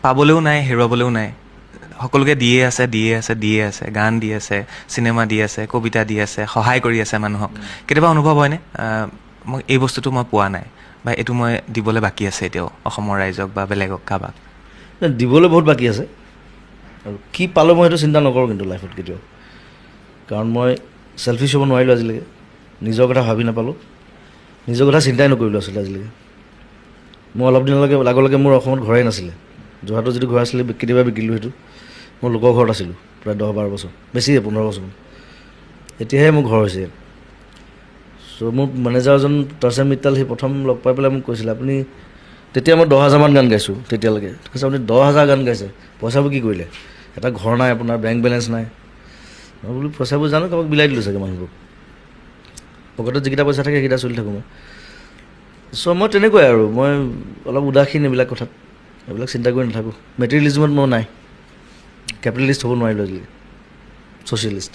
পাবলৈও নাই, হেৰুৱাবলৈও নাই। সকলোকে দিয়ে আছে, গান দি আছে, চিনেমা দি আছে, কবিতা দি আছে, সহায় কৰি আছে মানুহক। কেতিয়াবা অনুভৱ হয়নে মই এই বস্তুটো মই পোৱা নাই, বা এইটো মই দিবলৈ বাকী আছে এতিয়াও অসমৰ ৰাইজক বা বেলেগক কাৰোবাক? দিবলৈ বহুত বাকী আছে, আৰু কি পালোঁ মই সেইটো চিন্তা নকৰোঁ কিন্তু লাইফত কেতিয়াও। কাৰণ মই চেলফিছ হ'ব নোৱাৰিলোঁ আজিলৈকে, নিজৰ কথা ভাবি নাপালোঁ, নিজৰ কথা চিন্তাই নকৰিলোঁ আচলতে আজিলৈকে। মই অলপ দিনলৈকে আগলৈকে মোৰ অসমত ঘৰেই নাছিলে। যোৰহাটত যিটো ঘৰ আছিলে কেতিয়াবা বিকিলোঁ সেইটো। মই লোকৰ ঘৰত আছিলোঁ প্ৰায় 10-12 বছৰ, বেছিয়ে 15 বছৰ। এতিয়াহে মোৰ ঘৰ হৈছে। চ' মোৰ মেনেজাৰজন তৰ্চেম মিত্তাল, সি প্ৰথম লগ পাই পেলাই মোক কৈছিলে, আপুনি তেতিয়া মই 10,000 মান গান গাইছোঁ তেতিয়ালৈকে। কৈছে আপুনি 10,000 গান গাইছে, পইচাবোৰ কি কৰিলে? এটা ঘৰ নাই আপোনাৰ, বেংক বেলেঞ্চ নাই। মই বোলো পইচাবোৰ জানো কাৰোবাক বিলাই দিলোঁ চাগে মানুহবোৰক, পকেটত যিকেইটা পইচা থাকে সেইকেইটা চলি থাকোঁ মই। চ' মই তেনেকুৱাই আৰু, মই অলপ উদাসীন এইবিলাক কথাত, এইবিলাক চিন্তা কৰি নাথাকোঁ। মেটেৰিয়েলিজিমত মই নাই, কেপিটেলিষ্ট হ'ব নোৱাৰিলোঁ আজিলৈকে, ছ'চিয়েলিষ্ট।